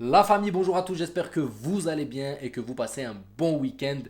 La famille, bonjour à tous, j'espère que vous allez bien et que vous passez un bon week-end.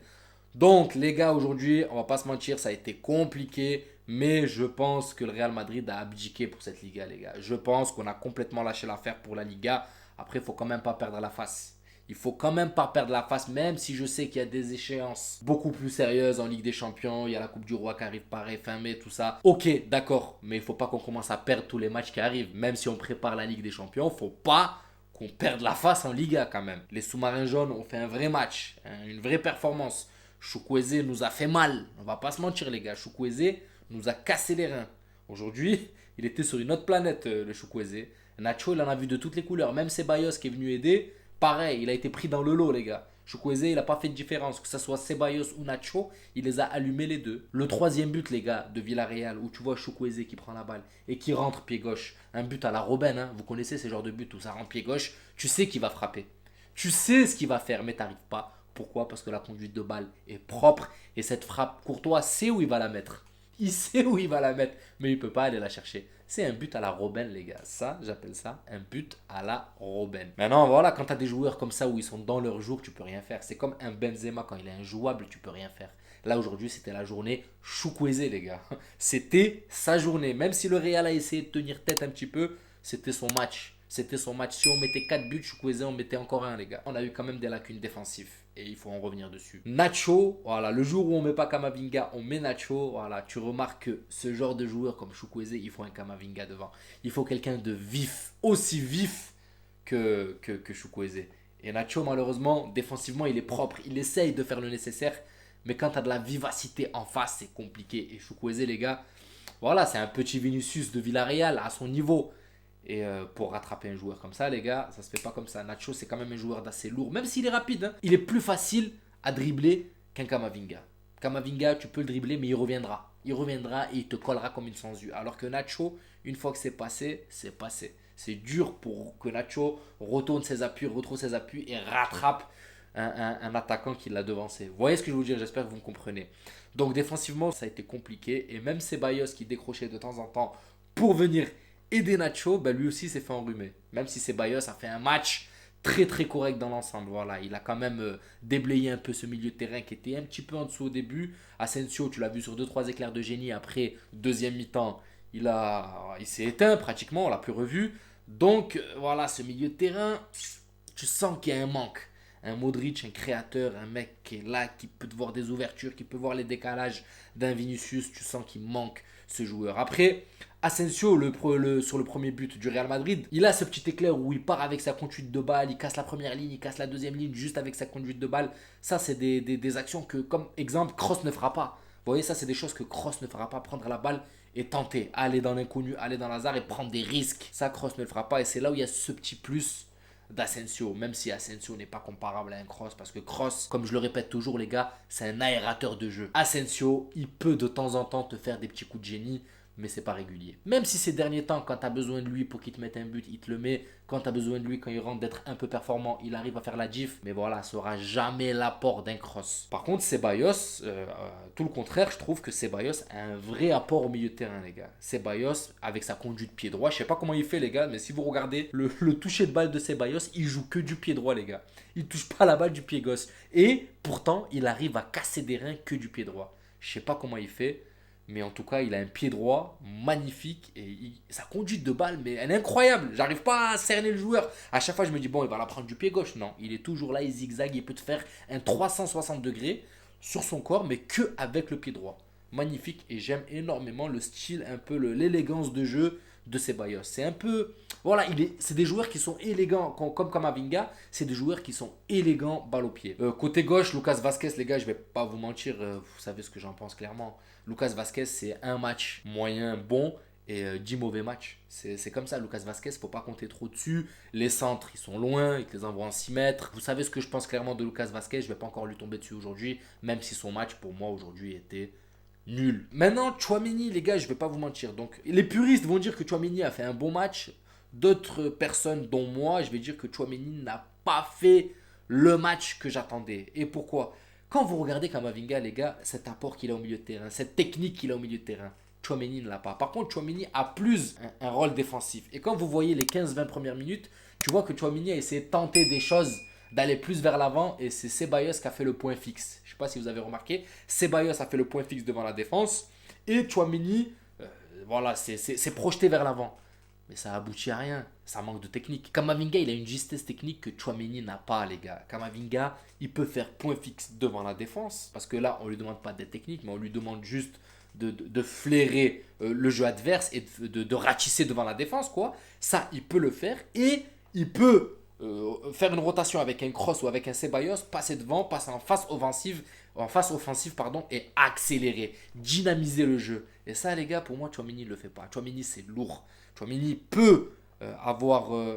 Donc les gars, aujourd'hui, on va pas se mentir, ça a été compliqué, mais je pense que le Real Madrid a abdiqué pour cette Liga, les gars. Je pense qu'on a complètement lâché l'affaire pour la Liga. Après, il faut quand même pas perdre la face. Il faut quand même pas perdre la face, même si je sais qu'il y a des échéances beaucoup plus sérieuses en Ligue des Champions. Il y a la Coupe du Roi qui arrive pareil, fin mai, tout ça. Ok, d'accord, mais il faut pas qu'on commence à perdre tous les matchs qui arrivent. Même si on prépare la Ligue des Champions, faut pas qu'on perde la face en Liga quand même. Les sous-marins jaunes ont fait un vrai match, hein, une vraie performance. Chukwueze nous a fait mal, on va pas se mentir les gars. Chukwueze nous a cassé les reins. Aujourd'hui, il était sur une autre planète, le Chukwueze. Nacho, il en a vu de toutes les couleurs. Même Ceballos qui est venu aider, pareil, il a été pris dans le lot, les gars. Chukwueze, il n'a pas fait de différence. Que ce soit Ceballos ou Nacho, il les a allumés les deux. Le troisième but, les gars, de Villarreal, où tu vois Chukwueze qui prend la balle et qui rentre pied gauche. Un but à la Robben, hein. Vous connaissez ces genres de buts où ça rentre pied gauche. Tu sais qu'il va frapper. Tu sais ce qu'il va faire, mais t'arrives pas. Pourquoi? Parce que la conduite de balle est propre et cette frappe, Courtois sait où il va la mettre. Il sait où il va la mettre, mais il peut pas aller la chercher. C'est un but à la Robben, les gars. Ça, j'appelle ça un but à la Robben. Maintenant, voilà, quand tu as des joueurs comme ça où ils sont dans leur jour, tu peux rien faire. C'est comme un Benzema quand il est injouable, tu peux rien faire. Là, aujourd'hui, c'était la journée Chukwueze, les gars. C'était sa journée. Même si le Real a essayé de tenir tête un petit peu, c'était son match. C'était son match. Si on mettait 4 buts, Chukwueze on mettait encore un, les gars. On a eu quand même des lacunes défensives. Et il faut en revenir dessus. Nacho, voilà, le jour où on met pas Kamavinga, on met Nacho. Voilà, tu remarques que ce genre de joueur comme Chukwueze, il faut un Kamavinga devant. Il faut quelqu'un de vif, aussi vif que Chukwueze. Et Nacho, malheureusement, défensivement, il est propre. Il essaye de faire le nécessaire. Mais quand tu as de la vivacité en face, c'est compliqué. Et Chukwueze, les gars, voilà, c'est un petit Vinicius de Villarreal à son niveau. Et pour rattraper un joueur comme ça, les gars, ça se fait pas comme ça. Nacho, c'est quand même un joueur d'assez lourd. Même s'il est rapide, hein, il est plus facile à dribbler qu'un Kamavinga. Kamavinga, tu peux le dribbler, mais il reviendra. Il reviendra et il te collera comme une sangsue. Alors que Nacho, une fois que c'est passé, c'est passé. C'est dur pour que Nacho retourne ses appuis, retrouve ses appuis et rattrape un attaquant qui l'a devancé. Vous voyez ce que je veux dire? J'espère que vous me comprenez. Donc défensivement, ça a été compliqué. Et même Ceballos qui décrochait de temps en temps pour venir aider Nacho, ben lui aussi s'est fait enrhumer. Même si Ceballos a fait un match très très correct dans l'ensemble. Voilà, il a quand même déblayé un peu ce milieu de terrain qui était un petit peu en dessous au début. Asensio, tu l'as vu sur deux trois éclairs de génie. Après, deuxième mi-temps, il s'est éteint pratiquement, on l'a plus revu. Donc voilà, ce milieu de terrain, tu sens qu'il y a un manque. Un Modric, un créateur, un mec qui est là, qui peut te voir des ouvertures, qui peut voir les décalages d'un Vinicius, tu sens qu'il manque ce joueur. Après, Asensio, sur le premier but du Real Madrid, il a ce petit éclair où il part avec sa conduite de balle, il casse la première ligne, il casse la deuxième ligne juste avec sa conduite de balle. Ça, c'est des actions que, comme exemple, Kroos ne fera pas. Vous voyez, ça, c'est des choses que Kroos ne fera pas. Prendre la balle et tenter, aller dans l'inconnu, aller dans l'hasard et prendre des risques. Ça, Kroos ne le fera pas. Et c'est là où il y a ce petit plus d'Asensio, même si Asensio n'est pas comparable à un Kroos, parce que Kroos, comme je le répète toujours les gars, c'est un aérateur de jeu. Asensio, il peut de temps en temps te faire des petits coups de génie, mais c'est pas régulier. Même si ces derniers temps, quand tu as besoin de lui pour qu'il te mette un but, il te le met. Quand tu as besoin de lui, quand il rentre d'être un peu performant, il arrive à faire la diff. Mais voilà, ça sera jamais l'apport d'un Cross. Par contre, Ceballos, tout le contraire, je trouve que Ceballos a un vrai apport au milieu de terrain, les gars. Ceballos, avec sa conduite pied droit, je sais pas comment il fait, les gars, mais si vous regardez le toucher de balle de Ceballos, il joue que du pied droit, les gars. Il touche pas la balle du pied gauche. Et pourtant, il arrive à casser des reins que du pied droit. Je sais pas comment il fait. Mais en tout cas, il a un pied droit magnifique et sa conduite de balle, mais elle est incroyable. J'arrive pas à cerner le joueur. À chaque fois, je me dis, bon, il va la prendre du pied gauche. Non, il est toujours là, il zigzague, il peut te faire un 360 degrés sur son corps, mais que avec le pied droit. Magnifique et j'aime énormément le style, un peu l'élégance de jeu de Ceballos. C'est un peu. Voilà, c'est des joueurs qui sont élégants, comme Kamavinga, c'est des joueurs qui sont élégants balle au pied. Côté gauche, Lucas Vasquez, les gars, je vais pas vous mentir, vous savez ce que j'en pense clairement. Lucas Vasquez, c'est un match moyen bon et 10 mauvais matchs. C'est comme ça, Lucas Vasquez, faut pas compter trop dessus. Les centres, ils sont loin, ils te les envoient en 6 mètres. Vous savez ce que je pense clairement de Lucas Vasquez, je vais pas encore lui tomber dessus aujourd'hui, même si son match pour moi aujourd'hui était nul. Maintenant, Chouameni, les gars, je vais pas vous mentir. Donc, les puristes vont dire que Chouameni a fait un bon match. D'autres personnes, dont moi, je vais dire que Chouameni n'a pas fait le match que j'attendais. Et pourquoi? Quand vous regardez Kamavinga, les gars, cet apport qu'il a au milieu de terrain, cette technique qu'il a au milieu de terrain, Tchouaméni ne l'a pas. Par contre, Tchouaméni a plus un rôle défensif. Et quand vous voyez les 15-20 premières minutes, tu vois que Tchouaméni a essayé de tenter des choses, d'aller plus vers l'avant. Et c'est Ceballos qui a fait le point fixe. Je ne sais pas si vous avez remarqué. Ceballos a fait le point fixe devant la défense. Et Tchouaméni, voilà, c'est projeté vers l'avant. Mais ça aboutit à rien. Ça manque de technique. Kamavinga, il a une justesse technique que Tchouaméni n'a pas, les gars. Kamavinga, il peut faire point fixe devant la défense. Parce que là, on ne lui demande pas d'être technique, mais on lui demande juste de flairer le jeu adverse et de ratisser devant la défense, quoi. Ça, il peut le faire. Et il peut faire une rotation avec un cross ou avec un Ceballos, passer devant, passer en face offensive pardon, et accélérer, dynamiser le jeu. Et ça, les gars, pour moi, Tchouaméni ne le fait pas. Tchouaméni, c'est lourd. Tchouaméni peut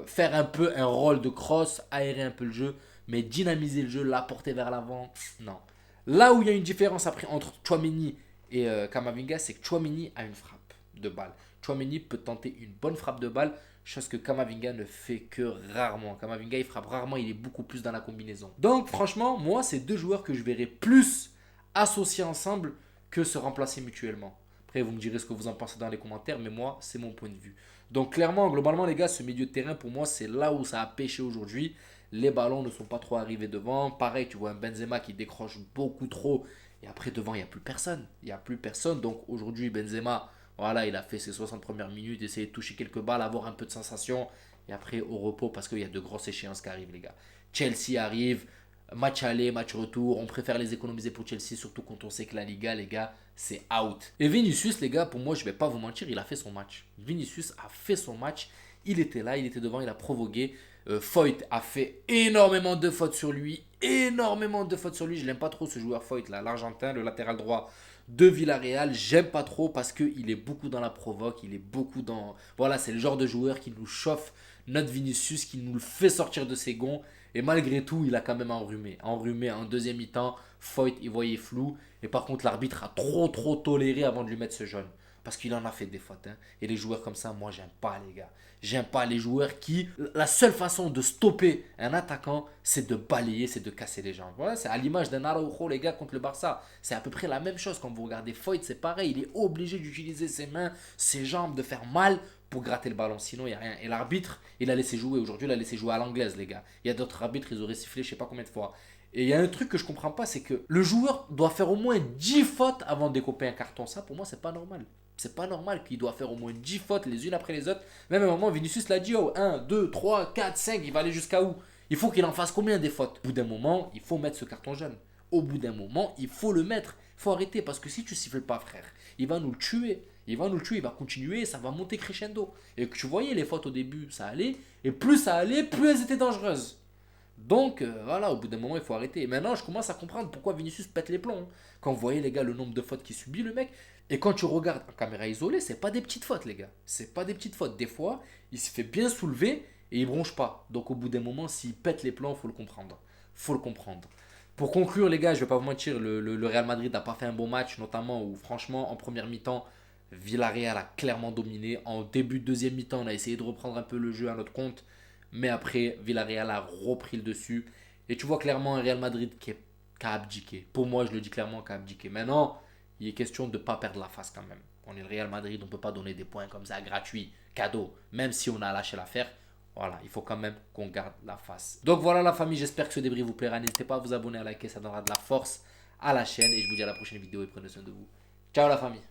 faire un peu un rôle de cross, aérer un peu le jeu, mais dynamiser le jeu, l'apporter vers l'avant, non. Là où il y a une différence après entre Tchouaméni et Kamavinga, c'est que Tchouaméni a une frappe de balle. Tchouaméni peut tenter une bonne frappe de balle, chose que Kamavinga ne fait que rarement. Kamavinga, il frappe rarement, il est beaucoup plus dans la combinaison. Donc, franchement, moi, c'est deux joueurs que je verrais plus associés ensemble que se remplacer mutuellement. Après, vous me direz ce que vous en pensez dans les commentaires, mais moi, c'est mon point de vue. Donc, clairement, globalement, les gars, ce milieu de terrain, pour moi, c'est là où ça a pêché aujourd'hui. Les ballons ne sont pas trop arrivés devant. Pareil, tu vois un Benzema qui décroche beaucoup trop. Et après, devant, il n'y a plus personne. Il n'y a plus personne. Donc, aujourd'hui, Benzema, voilà, il a fait ses 60 premières minutes, essayer de toucher quelques balles, avoir un peu de sensation. Et après, au repos, parce qu'il y a de grosses échéances qui arrivent, les gars. Chelsea arrive. Match aller, match retour, on préfère les économiser pour Chelsea, surtout quand on sait que la Liga, les gars, c'est out. Et Vinicius, les gars, pour moi, je vais pas vous mentir, il a fait son match. Vinicius a fait son match, il était là, il était devant, il a provoqué. Foyt a fait énormément de fautes sur lui, Je l'aime pas trop ce joueur Foyt là, l'Argentin, le latéral droit de Villarreal. J'aime pas trop parce qu'il est beaucoup dans la provoque, il est beaucoup dans... Voilà, c'est le genre de joueur qui nous chauffe notre Vinicius, qui nous le fait sortir de ses gonds. Et malgré tout, il a quand même enrhumé. Enrhumé en deuxième mi-temps, Foyt, il voyait flou. Et par contre, l'arbitre a trop toléré avant de lui mettre ce jaune. Parce qu'il en a fait des fautes. Hein. Et les joueurs comme ça, moi, j'aime pas, les gars. J'aime pas les joueurs qui... La seule façon de stopper un attaquant, c'est de balayer, c'est de casser les jambes. Voilà, c'est à l'image d'un Araujo, les gars, contre le Barça. C'est à peu près la même chose quand vous regardez Foyt, c'est pareil. Il est obligé d'utiliser ses mains, ses jambes, de faire mal pour gratter le ballon. Sinon, il n'y a rien. Et l'arbitre, il a laissé jouer. Aujourd'hui, il a laissé jouer à l'anglaise, les gars. Il y a d'autres arbitres, ils auraient sifflé je sais pas combien de fois. Et il y a un truc que je comprends pas, c'est que le joueur doit faire au moins 10 fautes avant de décoper un carton. Ça, pour moi, c'est pas normal. C'est pas normal qu'il doit faire au moins 10 fautes les unes après les autres. Même à un moment, Vinicius l'a dit, oh, 1, 2, 3, 4, 5, il va aller jusqu'à où? Il faut qu'il en fasse combien des fautes? Au bout d'un moment, il faut mettre ce carton jaune. Au bout d'un moment, il faut le mettre. Il faut arrêter parce que si tu siffles pas, frère, il va nous le tuer. Il va nous le tuer, il va continuer, ça va monter crescendo. Et que tu voyais les fautes au début, ça allait. Et plus ça allait, plus elles étaient dangereuses. Donc voilà, au bout d'un moment, il faut arrêter. Et maintenant, je commence à comprendre pourquoi Vinicius pète les plombs. Hein. Quand vous voyez, les gars, le nombre de fautes qu'il subit, le mec. Et quand tu regardes en caméra isolée, c'est pas des petites fautes, les gars. C'est pas des petites fautes. Des fois, il se fait bien soulever et il bronche pas. Donc au bout d'un moment, s'il pète les plombs, faut le comprendre. Faut le comprendre. Pour conclure, les gars, je vais pas vous mentir, le Real Madrid n'a pas fait un bon match, notamment où, franchement, en première mi-temps, Villarreal a clairement dominé. En début de deuxième mi-temps, on a essayé de reprendre un peu le jeu à notre compte. Mais après, Villarreal a repris le dessus. Et tu vois clairement un Real Madrid qui a abdiqué. Pour moi, je le dis clairement, qui a abdiqué. Maintenant, il est question de ne pas perdre la face quand même. On est le Real Madrid, on ne peut pas donner des points comme ça, gratuits, cadeaux. Même si on a lâché l'affaire, voilà, il faut quand même qu'on garde la face. Donc voilà la famille, j'espère que ce débrief vous plaira. N'hésitez pas à vous abonner, à liker, ça donnera de la force à la chaîne. Et je vous dis à la prochaine vidéo et prenez soin de vous. Ciao la famille.